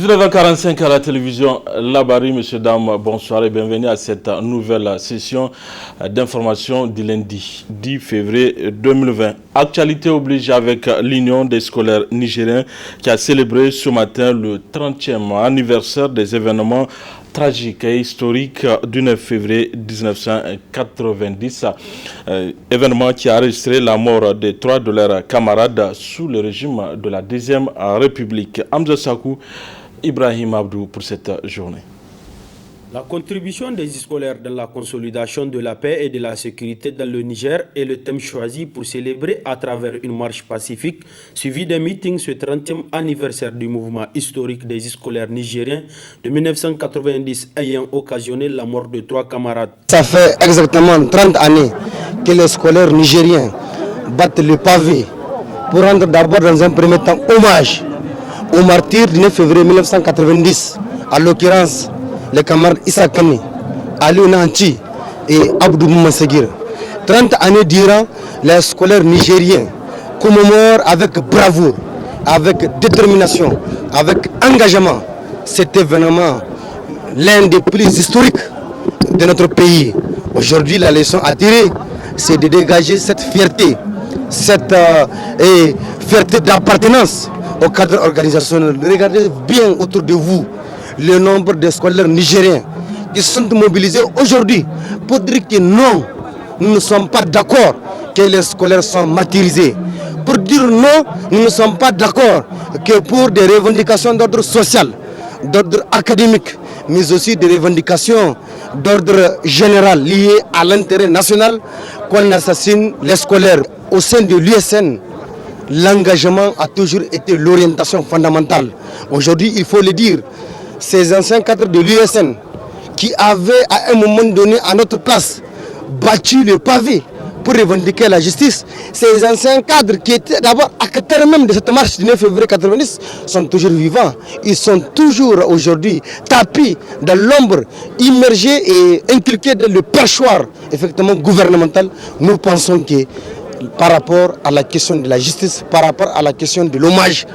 19h45 à la télévision Labari, messieurs, dames, bonsoir et bienvenue à cette nouvelle session d'information du lundi 10 février 2020. Actualité oblige avec l'Union des scolaires nigériens qui a célébré ce matin le 30e anniversaire des événements tragique et historique du 9 février 1990, événement qui a enregistré la mort de 3 de leurs camarades sous le régime de la Deuxième République. Hamza Sakou, Ibrahim Abdou pour cette journée. La contribution des scolaires dans la consolidation de la paix et de la sécurité dans le Niger est le thème choisi pour célébrer à travers une marche pacifique suivie d'un meeting ce 30e anniversaire du mouvement historique des scolaires nigériens de 1990 ayant occasionné la mort de 3 camarades. Ça fait exactement 30 années que les scolaires nigériens battent le pavé pour rendre d'abord dans un premier temps hommage aux martyrs du 9 février 1990, à l'occurrence les camarades Issa Kani, Aliou Nanti et Abdou Moumasegir. 30 années durant, les scolaires nigériens commémorent avec bravoure, avec détermination, avec engagement cet événement, l'un des plus historiques de notre pays. Aujourd'hui, la leçon à tirer, c'est de dégager cette fierté, cette fierté d'appartenance au cadre organisationnel. Regardez bien autour de vous le nombre de scolaires nigériens qui sont mobilisés aujourd'hui pour dire que non, nous ne sommes pas d'accord que les scolaires sont martyrisés. Pour dire non, nous ne sommes pas d'accord que pour des revendications d'ordre social, d'ordre académique, mais aussi des revendications d'ordre général liées à l'intérêt national, qu'on assassine les scolaires. Au sein de l'USN, l'engagement a toujours été l'orientation fondamentale. Aujourd'hui, il faut le dire, ces anciens cadres de l'USN qui avaient à un moment donné à notre place battu le pavé pour revendiquer la justice, ces anciens cadres qui étaient d'abord acteurs même de cette marche du 9 février 1990 sont toujours vivants. Ils sont toujours aujourd'hui tapis dans l'ombre, immergés et inculqués dans le perchoir effectivement gouvernemental. Nous pensons que par rapport à la question de la justice, par rapport à la question de l'hommage,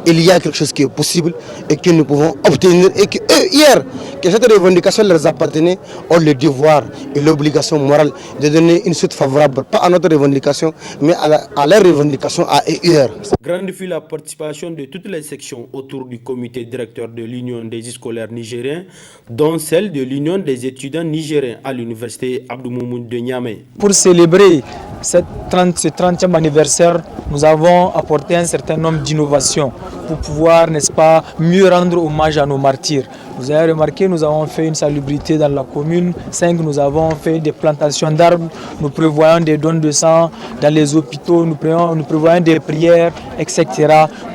il y a quelque chose qui est possible et que nous pouvons obtenir et que eux, hier, que cette revendication leur appartenait, ont le devoir et l'obligation morale de donner une suite favorable, pas à notre revendication, mais à leur revendication à eux hier. Grande fut la participation de toutes les sections autour du comité directeur de l'Union des scolaires nigériens, dont celle de l'Union des étudiants nigériens à l'université Abdou Moumouni de Niamey. Pour célébrer ce 30e anniversaire, nous avons apporté un certain nombre d'innovations pour pouvoir, n'est-ce pas, mieux rendre hommage à nos martyrs. Vous avez remarqué, nous avons fait une salubrité dans la commune. 5, nous avons fait des plantations d'arbres. Nous prévoyons des dons de sang dans les hôpitaux. Nous prévoyons des prières, etc.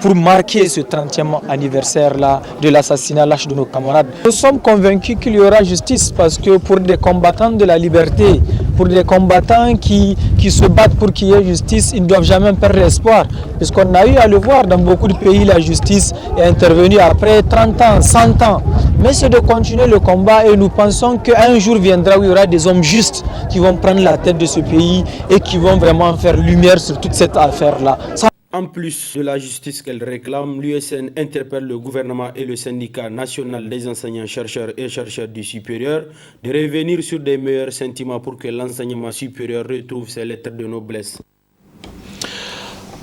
pour marquer ce 30e anniversaire-là de l'assassinat lâche de nos camarades. Nous sommes convaincus qu'il y aura justice parce que pour des combattants de la liberté, pour des combattants qui se battent pour qu'il y ait justice, ils ne doivent jamais perdre espoir. Parce qu'on a eu à le voir dans beaucoup de pays, la justice est intervenue après 30 ans, 100 ans. Mais c'est de continuer le combat et nous pensons qu'un jour viendra où il y aura des hommes justes qui vont prendre la tête de ce pays et qui vont vraiment faire lumière sur toute cette affaire-là. En plus de la justice qu'elle réclame, l'USN interpelle le gouvernement et le syndicat national des enseignants-chercheurs et chercheurs du supérieur de revenir sur des meilleurs sentiments pour que l'enseignement supérieur retrouve ses lettres de noblesse.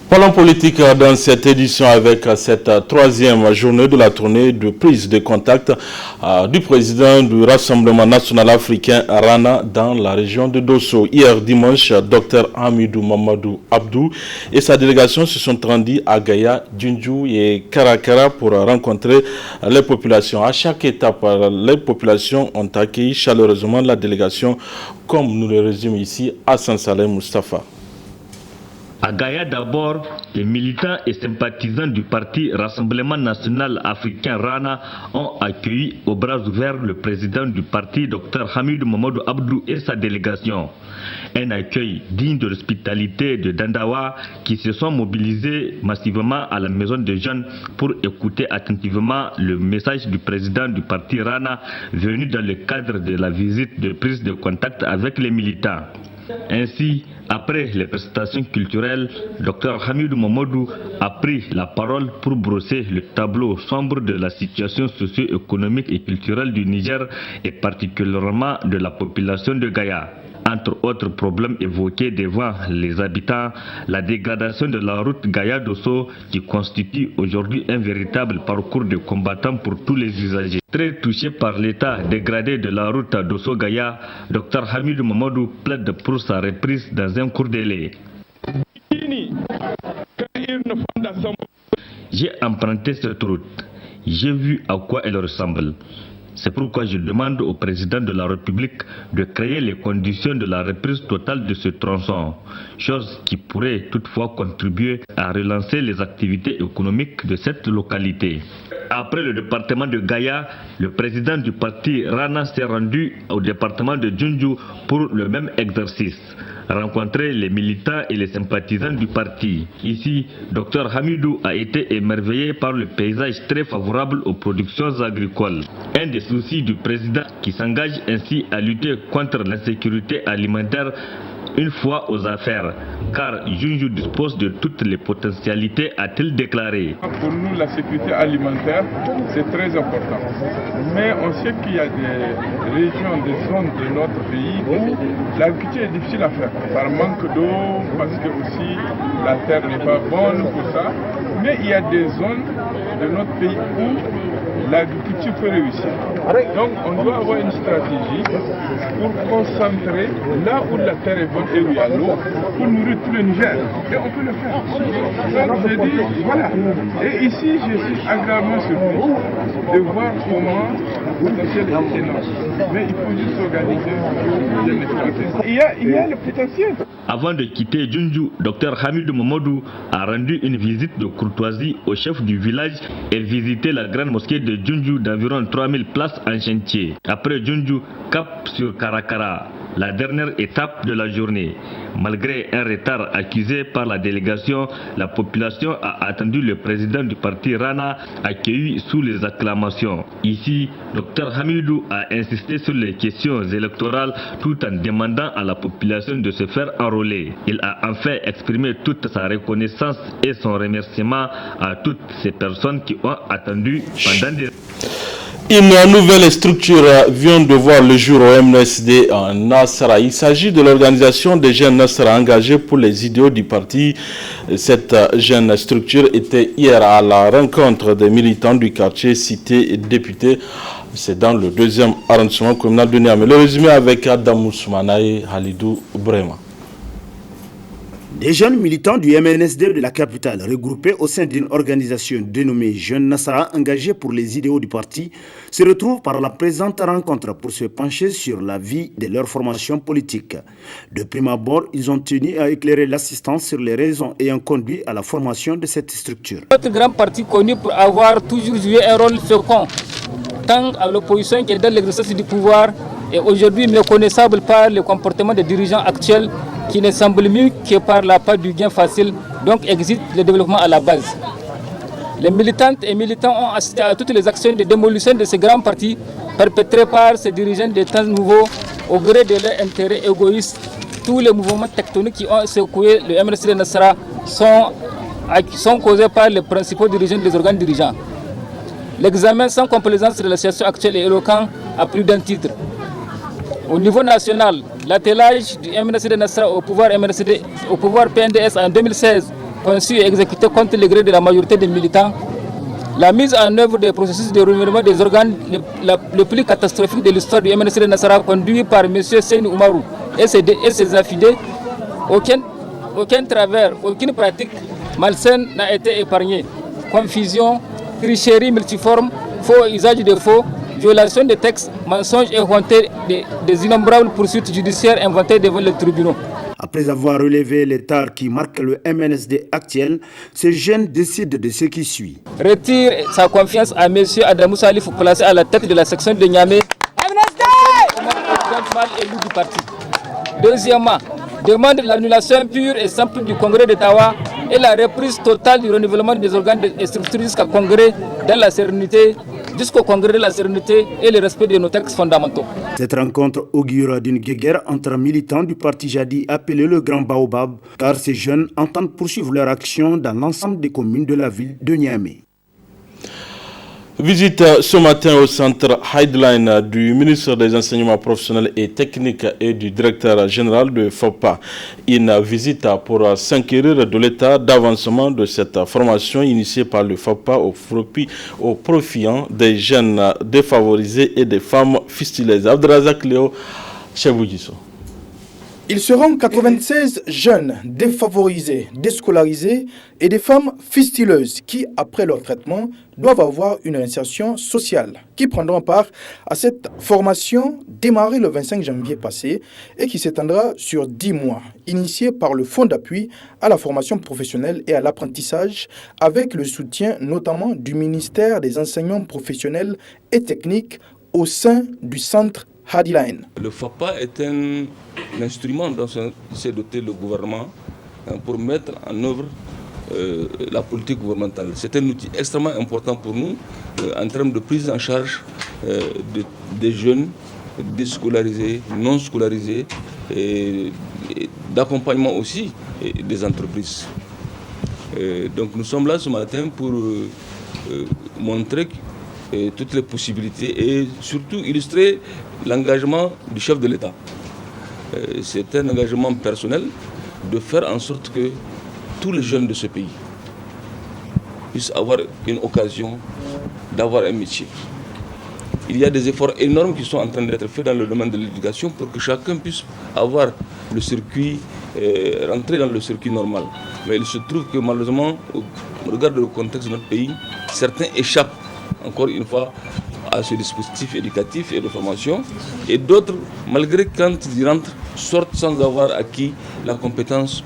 Parlons politique dans cette édition avec cette 3e journée de la tournée de prise de contact du président du Rassemblement national africain Rana dans la région de Dosso. Hier dimanche, Dr Hamidou Mamadou Abdou et sa délégation se sont rendus à Gaya, Djundju et Karakara pour rencontrer les populations. À chaque étape, les populations ont accueilli chaleureusement la délégation, comme nous le résume ici Hassan Saleh Mustafa. À Gaïa d'abord, les militants et sympathisants du parti Rassemblement national africain Rana ont accueilli aux bras ouverts le président du parti, Dr Hamidou Mamadou Abdou et sa délégation. Un accueil digne de l'hospitalité de Dandawa qui se sont mobilisés massivement à la maison des jeunes pour écouter attentivement le message du président du parti Rana venu dans le cadre de la visite de prise de contact avec les militants. Ainsi, après les prestations culturelles, Dr Hamidou Mamadou a a pris la parole pour brosser le tableau sombre de la situation socio-économique et culturelle du Niger et particulièrement de la population de Gaïa. Entre autres problèmes évoqués devant les habitants, la dégradation de la route Gaïa-Dosso qui constitue aujourd'hui un véritable parcours de combattants pour tous les usagers. Très touché par l'état dégradé de la route Dosso-Gaïa, Dr Hamidou Mamadou plaide pour sa reprise dans un court délai. J'ai emprunté cette route, j'ai vu à quoi elle ressemble. C'est pourquoi je demande au président de la République de créer les conditions de la reprise totale de ce tronçon, chose qui pourrait toutefois contribuer à relancer les activités économiques de cette localité. Après le département de Gaïa, le président du parti Rana s'est rendu au département de Djoundjou pour le même exercice. Rencontrer les militants et les sympathisants du parti. Ici, Dr Hamidou a été émerveillé par le paysage très favorable aux productions agricoles. Un des soucis du président qui s'engage ainsi à lutter contre l'insécurité alimentaire une fois aux affaires, car Djoundjou dispose de toutes les potentialités, a-t-il déclaré. Pour nous, la sécurité alimentaire, c'est très important. Mais on sait qu'il y a des régions, des zones de notre pays où l'agriculture est difficile à faire. Par manque d'eau, parce que aussi la terre n'est pas bonne pour ça. Mais il y a des zones de notre pays où l'agriculture peut réussir. Donc on doit avoir une stratégie pour concentrer là où la terre est bonne et où il y a l'eau, pour nourrir tout le Niger. Et on peut le faire. Donc je dis, voilà. Et ici, je suis agréablement surpris de voir comment le potentiel est énorme. Mais il faut juste s'organiser. Il y a le potentiel. Avant de quitter Djoundjou, Dr Hamidou Mamadou a rendu une visite de courtoisie au chef du village et visité la grande mosquée de Djoundjou d'environ 3000 places en chantier. Après Djoundjou, cap sur Karakara, la dernière étape de la journée. Malgré un retard accusé par la délégation, la population a attendu le président du parti Rana, accueilli sous les acclamations. Ici, Dr Hamidou a insisté sur les questions électorales tout en demandant à la population de se faire enrôler. Il a enfin exprimé toute sa reconnaissance et son remerciement à toutes ces personnes qui ont attendu pendant des... Une nouvelle structure vient de voir le jour au MNSD en Nassara. Il s'agit de l'organisation des jeunes Nassara engagés pour les idéaux du parti. Cette jeune structure était hier à la rencontre des militants du quartier cité député. C'est dans le 2e arrondissement communal de Niamey. Le résumé avec Adam Ousmana et Halidou Brema. Des jeunes militants du MNSD de la capitale, regroupés au sein d'une organisation dénommée Jeunes Nassara engagés pour les idéaux du parti, se retrouvent par la présente rencontre pour se pencher sur la vie de leur formation politique. De prime abord, ils ont tenu à éclairer l'assistance sur les raisons ayant conduit à la formation de cette structure. Notre grand parti connu pour avoir toujours joué un rôle fécond, tant à l'opposition que dans l'exercice du pouvoir, est aujourd'hui méconnaissable par le comportement des dirigeants actuels qui ne semble mieux que par la part du gain facile, donc existe le développement à la base. Les militantes et militants ont assisté à toutes les actions de démolition de ces grands partis perpétrées par ces dirigeants des temps nouveaux au gré de leurs intérêts égoïstes. Tous les mouvements tectoniques qui ont secoué le MNSD Nassara sont causés par les principaux dirigeants des organes dirigeants. L'examen sans complaisance de la situation actuelle est éloquent à plus d'un titre. Au niveau national, l'attelage du MNSD Nassara au pouvoir PNDS en 2016, conçu et exécuté contre le gré de la majorité des militants, la mise en œuvre des processus de renouvellement des organes le plus catastrophique de l'histoire du MNSD Nassara, conduit par M. Seyni Oumarou et ses affidés, aucun travers, aucune pratique malsaine n'a été épargnée. Confusion, tricherie multiforme, faux usage de faux, violation des textes, mensonges et hontés des innombrables poursuites judiciaires inventées devant les tribunaux. Après avoir relevé l'état qui marque le MNSD actuel, ces jeunes décident de ce qui suit. Retire sa confiance à M. Adamou Salif, placé à la tête de la section de Niamey, élu du parti. Deuxièmement, demande l'annulation pure et simple du congrès d'Ottawa et la reprise totale du renouvellement des organes et structures jusqu'à congrès dans la sérénité jusqu'au congrès de la sérénité et le respect de nos textes fondamentaux. Cette rencontre augure d'une guéguerre entre militants du parti Jadi appelé le Grand Baobab, car ces jeunes entendent poursuivre leur action dans l'ensemble des communes de la ville de Niamey. Visite ce matin au centre Highline du ministre des Enseignements professionnels et techniques et du directeur général de FOPA. Une visite pour s'inquérir de l'état d'avancement de cette formation initiée par le FOPA au profit des jeunes défavorisés et des femmes fistuleuses. Abdrazak Léo, Cheboudisso. Ils seront 96 jeunes défavorisés, déscolarisés et des femmes fistuleuses qui, après leur traitement, doivent avoir une insertion sociale, qui prendront part à cette formation démarrée le 25 janvier passé et qui s'étendra sur 10 mois, initiée par le Fonds d'appui à la formation professionnelle et à l'apprentissage, avec le soutien notamment du ministère des Enseignements professionnels et techniques au sein du centre Highline. Le FOPA est un instrument dont s'est doté le gouvernement pour mettre en œuvre la politique gouvernementale. C'est un outil extrêmement important pour nous en termes de prise en charge des jeunes déscolarisés, non scolarisés et d'accompagnement aussi des entreprises. Donc nous sommes là ce matin pour montrer toutes les possibilités et surtout illustrer l'engagement du chef de l'État. C'est un engagement personnel de faire en sorte que tous les jeunes de ce pays puissent avoir une occasion d'avoir un métier. Il y a des efforts énormes qui sont en train d'être faits dans le domaine de l'éducation pour que chacun puisse avoir le circuit, rentrer dans le circuit normal. Mais il se trouve que malheureusement, au regard du contexte de notre pays, certains échappent encore une fois à ce dispositif éducatif et de formation, et d'autres, malgré quand ils rentrent, sortent sans avoir acquis la compétence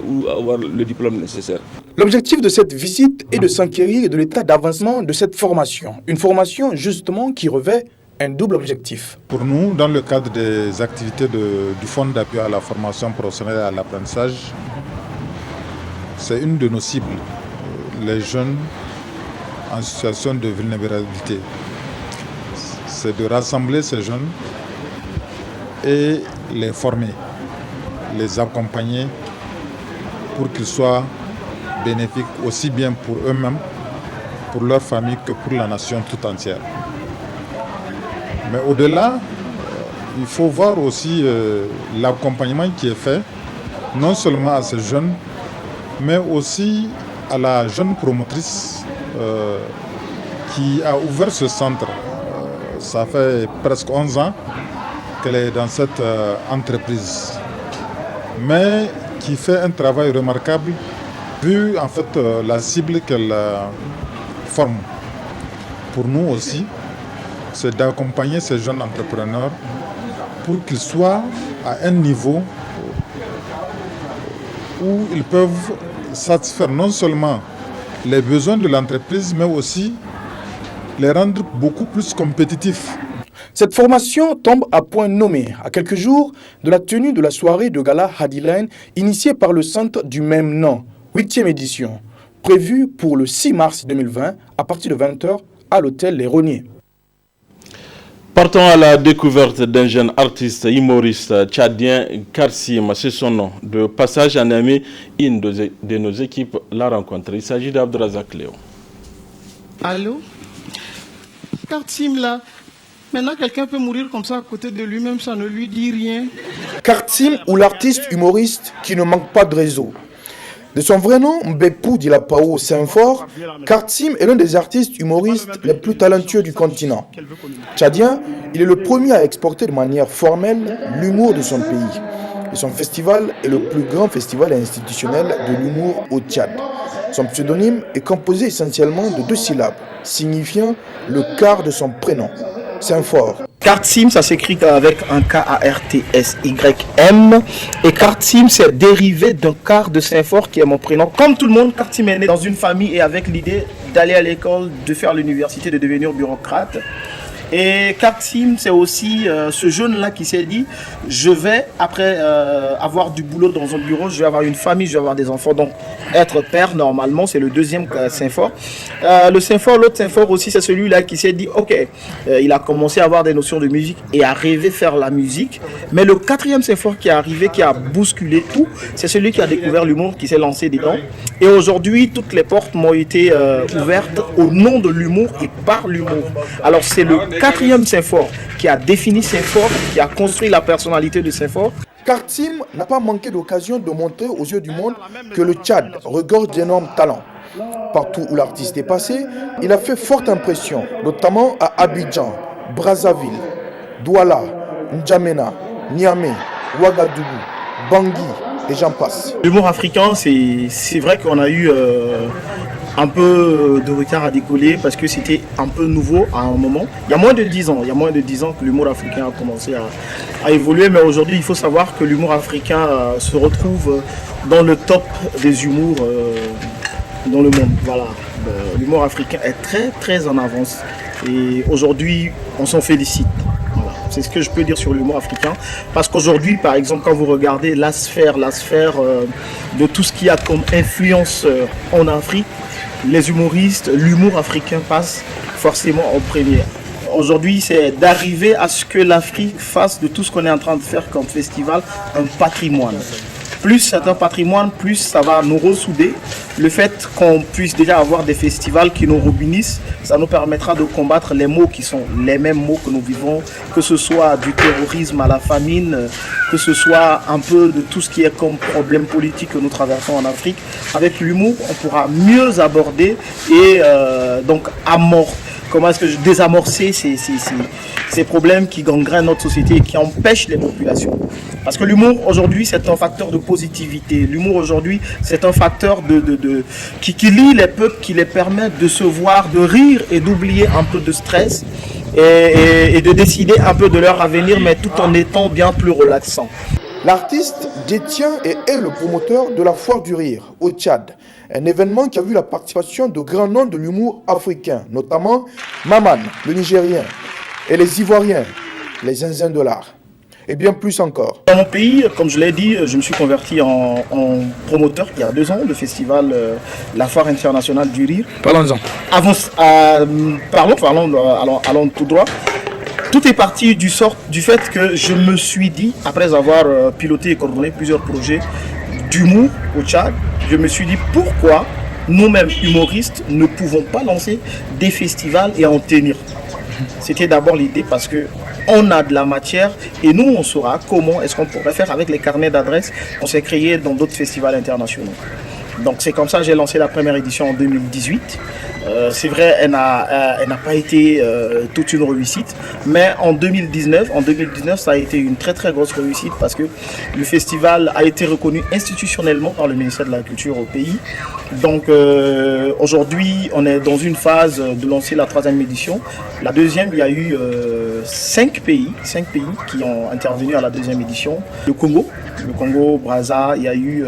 ou avoir le diplôme nécessaire. L'objectif de cette visite est de s'enquérir de l'état d'avancement de cette formation. Une formation justement qui revêt un double objectif. Pour nous, dans le cadre des activités du Fonds d'appui à la formation professionnelle et à l'apprentissage, c'est une de nos cibles, les jeunes en situation de vulnérabilité. C'est de rassembler ces jeunes et les former, les accompagner pour qu'ils soient bénéfiques aussi bien pour eux-mêmes, pour leur famille que pour la nation tout entière. Mais au-delà, il faut voir aussi l'accompagnement qui est fait, non seulement à ces jeunes, mais aussi à la jeune promotrice qui a ouvert ce centre. Ça fait presque 11 ans qu'elle est dans cette entreprise, mais qui fait un travail remarquable vu en fait la cible qu'elle forme. Pour nous aussi, c'est d'accompagner ces jeunes entrepreneurs pour qu'ils soient à un niveau où ils peuvent satisfaire non seulement les besoins de l'entreprise, mais aussi les rendre beaucoup plus compétitifs. Cette formation tombe à point nommé, à quelques jours de la tenue de la soirée de gala Highline initiée par le centre du même nom, 8e édition, prévue pour le 6 mars 2020 à partir de 20h à l'hôtel Les Roniers. Partons à la découverte d'un jeune artiste humoriste tchadien, Karsim, c'est son nom. De passage à Niamey, une de nos équipes l'a rencontré. Il s'agit d'Abdrazak Léo. Allô? Karsim là, maintenant quelqu'un peut mourir comme ça à côté de lui-même, ça ne lui dit rien. Karsim ou l'artiste humoriste qui ne manque pas de réseau. De son vrai nom, Mbepou Dilapao Saint-Fort, Karsim est l'un des artistes humoristes les plus talentueux du continent. Tchadien, il est le premier à exporter de manière formelle l'humour de son pays. Et son festival est le plus grand festival institutionnel de l'humour au Tchad. Son pseudonyme est composé essentiellement de 2 syllabes, signifiant le quart de son prénom, Saint-Fort. Kartsim, ça s'écrit avec un K-A-R-T-S-Y-M. Et Kartsim, c'est dérivé d'un quart de Saint-Fort qui est mon prénom. Comme tout le monde, Kartsim est né dans une famille et avec l'idée d'aller à l'école, de faire l'université, de devenir bureaucrate. Et Kartim, c'est aussi ce jeune-là qui s'est dit, je vais, après avoir du boulot dans un bureau, je vais avoir une famille, je vais avoir des enfants. Donc, être père, normalement, c'est le deuxième Saint-Fort. Le Saint-Fort, l'autre Saint-Fort aussi, c'est celui-là qui s'est dit, ok, il a commencé à avoir des notions de musique et à rêver faire la musique. Mais le quatrième Saint-Fort qui est arrivé, qui a bousculé tout, c'est celui qui a découvert l'humour, qui s'est lancé dedans. Et aujourd'hui, toutes les portes m'ont été ouvertes au nom de l'humour et par l'humour. Alors, c'est le quatrième Saint-Fort qui a défini Saint-Fort, qui a construit la personnalité de Saint-Fort. Kartim n'a pas manqué d'occasion de montrer aux yeux du monde que le Tchad regorge d'énormes talents. Partout où l'artiste est passé, il a fait forte impression, notamment à Abidjan, Brazzaville, Douala, N'Djamena, Niamey, Ouagadougou, Bangui et j'en passe. L'humour africain, c'est vrai qu'on a eu un peu de retard à décoller parce que c'était un peu nouveau à un moment. Il y a moins de 10 ans, que l'humour africain a commencé à évoluer, mais aujourd'hui il faut savoir que l'humour africain se retrouve dans le top des humours dans le monde. Voilà. L'humour africain est très très en avance et aujourd'hui on s'en félicite. Voilà. C'est ce que je peux dire sur l'humour africain parce qu'aujourd'hui par exemple quand vous regardez la sphère de tout ce qu'il y a comme influenceur en Afrique, les humoristes, l'humour africain passe forcément en première. Aujourd'hui, c'est d'arriver à ce que l'Afrique fasse de tout ce qu'on est en train de faire comme festival un patrimoine. Plus c'est un patrimoine, plus ça va nous ressouder. Le fait qu'on puisse déjà avoir des festivals qui nous réunissent, ça nous permettra de combattre les maux qui sont les mêmes maux que nous vivons, que ce soit du terrorisme à la famine, que ce soit un peu de tout ce qui est comme problème politique que nous traversons en Afrique. Avec l'humour, on pourra mieux aborder et donc désamorcer ces problèmes qui gangrènent notre société et qui empêchent les populations. Parce que l'humour aujourd'hui c'est un facteur de positivité. L'humour aujourd'hui c'est un facteur qui lie les peuples, qui les permet de se voir, de rire et d'oublier un peu de stress et de décider un peu de leur avenir, mais tout en étant bien plus relaxant. L'artiste détient et est le promoteur de la Foire du Rire au Tchad, un événement qui a vu la participation de grands noms de l'humour africain, notamment Maman, le Nigérien, et les Ivoiriens, les Zinzins de l'art, et bien plus encore. Dans mon pays, comme je l'ai dit, je me suis converti en promoteur il y a 2 ans, le festival La Foire internationale du Rire. Parlons-en. Allons tout droit. Tout est parti du fait que je me suis dit, après avoir piloté et coordonné plusieurs projets d'humour au Tchad, je me suis dit pourquoi nous-mêmes humoristes ne pouvons pas lancer des festivals et en tenir. C'était d'abord l'idée parce que on a de la matière et nous on saura comment est-ce qu'on pourrait faire avec les carnets d'adresses qu'on s'est créés dans d'autres festivals internationaux. Donc c'est comme ça que j'ai lancé la première édition en 2018. C'est vrai, elle n'a pas été toute une réussite, mais en 2019, ça a été une très très grosse réussite parce que le festival a été reconnu institutionnellement par le ministère de la Culture au pays. Donc aujourd'hui, on est dans une phase de lancer la 3e édition. La 2e, il y a eu 5 pays qui ont intervenu à la 2e édition. Le Congo, Brazza, il y a eu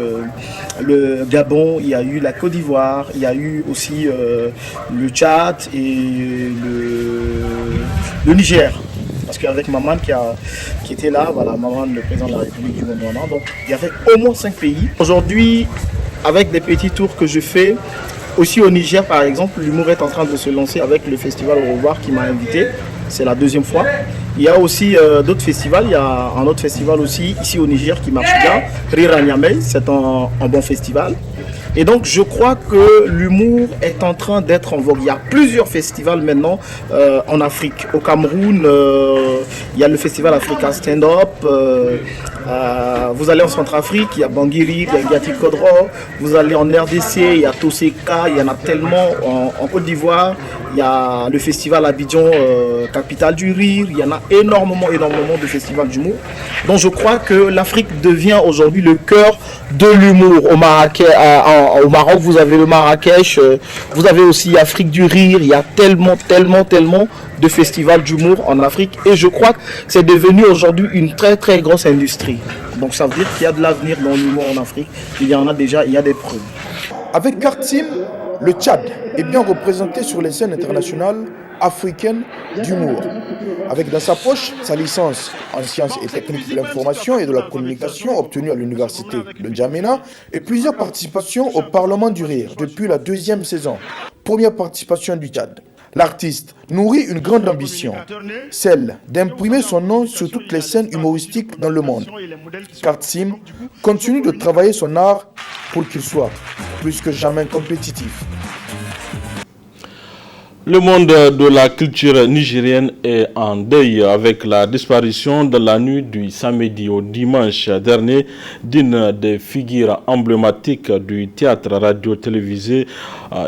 le Gabon, il y a eu la Côte d'Ivoire, il y a eu aussi le Tchad et le Niger. Parce qu'avec Maman qui était là, voilà, Maman, le président de la République du Gondwana, donc il y avait au moins 5 pays. Aujourd'hui, avec des petits tours que je fais, aussi au Niger par exemple, l'humour est en train de se lancer avec le festival Au revoir qui m'a invité. C'est la 2e fois. Il y a aussi d'autres festivals. Il y a un autre festival aussi ici au Niger qui marche bien, Rire à Niamey. C'est un bon festival. Et donc je crois que l'humour est en train d'être en vogue. Il y a plusieurs festivals maintenant en Afrique. Au Cameroun, il y a le festival Africa Stand Up. Vous allez en Centrafrique, il y a Bangui, il y a Gati Kodro. Vous allez en RDC, il y a Toseka, il y en a tellement. En Côte d'Ivoire, il y a le festival Abidjan, capitale du rire. Il y en a énormément de festivals d'humour. Donc je crois que l'Afrique devient aujourd'hui le cœur de l'humour. Au Maroc, vous avez le Marrakech, vous avez aussi Afrique du rire. Il y a tellement de festivals d'humour en Afrique. Et je crois que c'est devenu aujourd'hui une très très grosse industrie. Donc ça veut dire qu'il y a de l'avenir dans l'humour en Afrique. Il y en a déjà, il y a des preuves. Avec Kartim, le Tchad est bien représenté sur les scènes internationales africaine d'humour. Avec dans sa poche sa licence en sciences et techniques de l'information et de la communication obtenue à l'université de N'Djamena et plusieurs participations au Parlement du Rire depuis la 2e saison, première participation du Tchad. L'artiste nourrit une grande ambition, celle d'imprimer son nom sur toutes les scènes humoristiques dans le monde. Kartsim continue de travailler son art pour qu'il soit plus que jamais compétitif. Le monde de la culture nigérienne est en deuil avec la disparition de la nuit du samedi au dimanche dernier d'une des figures emblématiques du théâtre radio-télévisé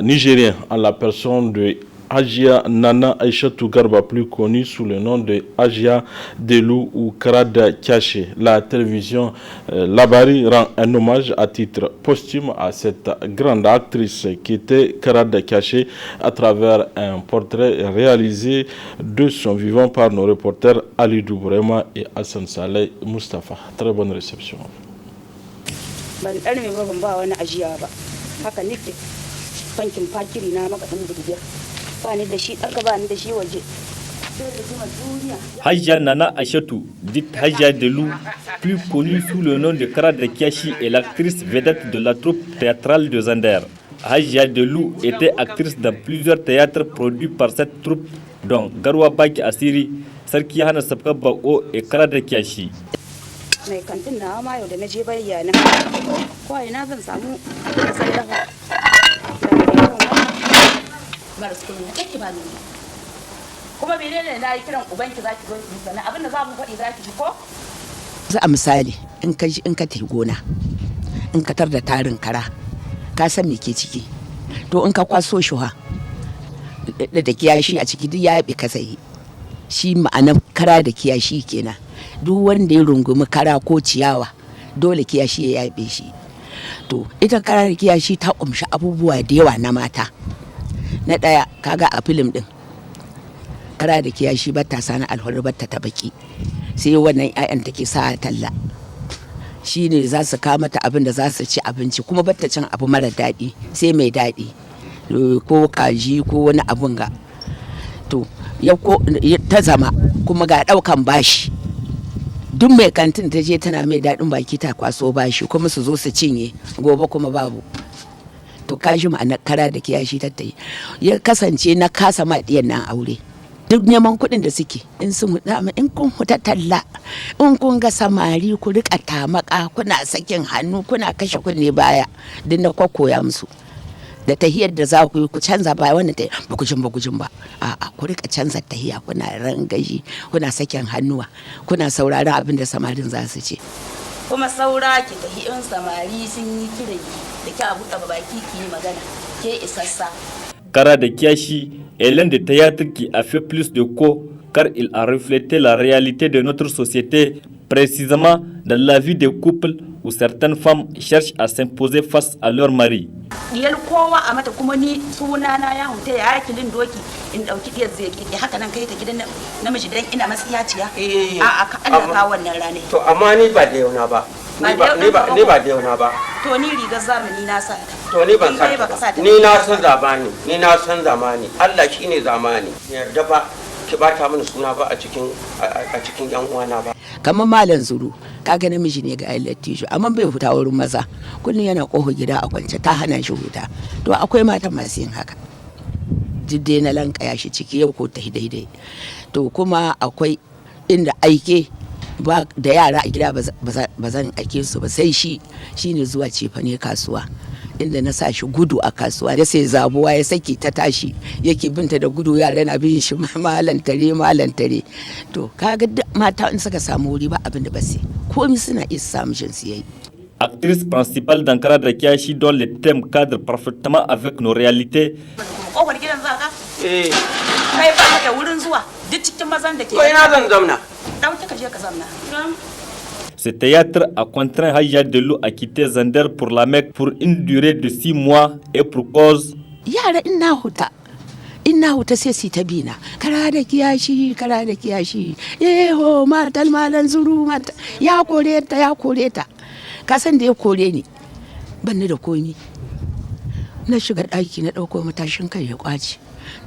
nigérien en la personne de Hajia Nana Aïchatou Garba, plus connue sous le nom de Hajia Delou ou Karada Kiaché. La télévision Labari rend un hommage à titre posthume à cette grande actrice qui était Karada Kiaché à travers un portrait réalisé de son vivant par nos reporters Ali Doubrema et Hassan Saleh Mustafa. Très bonne réception. Hajia Nana Aïchatou, dite Hajia Delou, plus connue sous le nom de Karada Kiaché, est l'actrice vedette de la troupe théâtrale de Zander. Hajia Delou était actrice dans plusieurs théâtres produits par cette troupe, dont Garwa Baki Asiri, Sarki Hana Sabka Bao et Karada Kiaché. kuma menene na yi kiran ubanki zaki zo ki sana abin da za mu faɗi zaki ji ko za misali in ka tafi gona in ka tar da tarin kara ka san me ke ciki to in ka kwaso shi da kiyashi a ciki duk ya yabe ka sai shi ma'anar kara da kiyashi kenan duk wanda ya rungumi kara ko ciyawa dole kiyashi ya yabe shi to ita kara da kiyashi ta kumshi abubuwa da yawa na mata na daya kaga a film din kara da kiyashi ba ta sani alhuri ba ta baki sai wannan ƴaƴan take sa talla shine za su kawo mata abin da za su ci abinci kuma ba ta cin abu mara daɗi sai mai daɗi ko kaji ko wani abun ga to ya ko ta zama kuma ga ɗaukan bashi duk mai kantin ta je tana mai daɗin baki ta kwaso bashi kuma su zo su cinye gobe kuma babu to kaji ma'anar kara da kiyashi tattai ya kasance na kasa ma ɗiyan nan aure duk neman kuɗin da suke in sun huda in kun huta talla in kun ga samari ku rika tamaka kuna sakin hannu kuna kashe kunne baya duk na koya musu da tahiyar da za ku yi ku canza baya wannan ta ba ku jin ba a'a ku rika canza tahiya kuna rangaji kuna sakin hannuwa kuna sauraron abin da samarin za su ce kuma saura ki tahi in samari sun yi kire da ki abu da baki ki magana ke isassa Karada Kiaché est l'un des théâtres qui a fait plus de co car il a reflété la réalité de notre société, précisément dans la vie des couples où certaines femmes cherchent à s'imposer face à leur mari. Diyar kowa a mata kuma ni sunana ya hunta ya yakilin doki in dauki diyar zai ki haka nan kai ta gidan namiji dan ina masiyaciya a ka Allah ka wannan rane to amma ni ba da yauna ba ni ba da yauna ba to ni rigar zamani na sa to ni ban sa ni na san zamani Allah shine zamani yarda ba ki bata mini suna ba a cikin yan uwana ba kamar malam zuru kaga namiji ne ga Lattijo amma bai huta wurin maza kullun yana koho gida a kwance ta hana shi huta to akwai mata masu yin haka jidde na lankaya shi ciki yau ko ta daidai to kuma akwai inda aike ba da yara a gida ba zan aike su ba sai shine zuwa cefane kasuwa inda na sa shi gudu a kasuwa ya sai zabuwa ya saki ta tashi yake binta da gudu yara na bin shi malantare to kaga mata in suka samu wuri ba abin da ba sai komai suna iya samun jin su yayi. Actrice principale dans Karada Kiaché dont le thème cadre parfaitement avec nos réalités. Kofar gidan zaka? Kai ba da wurin zuwa duk cikin mazan da ke. Ko ina zan zauna. Dauke ka je ka zauna. Ce théâtre a contraint Hajia Delou à quitter Zander pour la Mecque pour une durée de 6 mois et pour cause. Yara ina huta sai su ta bina Karada Kiaché yeho matal malan zuru mata ya kore ta ka san da ya kore ni ban da komi na shiga ɗaki na ɗauko matashin kai ya ƙwace,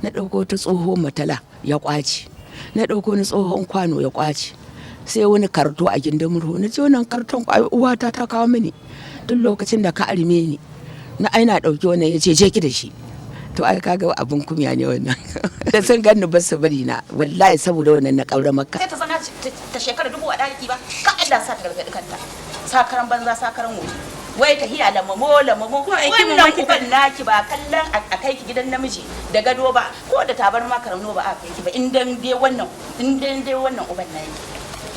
na ɗauko ta tsohon matala ya ƙwace, na ɗauko ni tsohon kwano ya ƙwace, sai wani karto a gindin murhu na ce wannan karton uwata ta kawo mini tun lokacin da ka arme ni na aina ɗauki wannan ya ce je ki da shi. To ai kaga abin kumya ne wannan da sun ganni ba su bari na wallahi saboda wannan na kaura maka sai ta zana ta shekara 1000 a daki ba ka Allah sa ta gargadi kanta sakaran banza sakaran wuri wai ta hiya lamamo wannan uban naki ba kallon a kai ki gidan namiji da gado ba ko da tabar ma karamno ba a kai ki ba in dan dai wannan uban naki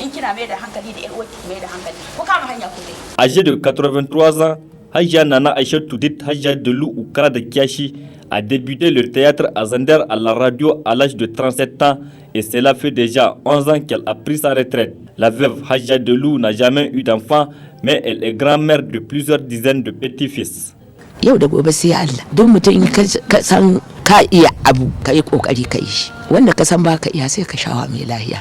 in kina mai da hankali da yar uwarki mai da hankali ko kama hanya ku dai. Âgée de 83 ans, Haja Nana Aïchatou dit Haja Delou Oukra de Kiachi a débuté le théâtre à Zander à la radio à l'âge de 37 ans et cela fait déjà 11 ans qu'elle a pris sa retraite. La veuve Haja Delou n'a jamais eu d'enfant mais elle est grand-mère de plusieurs dizaines de petits-fils. Yau da gobe sai Allah duk mutum ka san ka iya abu ka yi kokari ka yi shi wanda ka san baka iya sai ka shawa mai lahiya.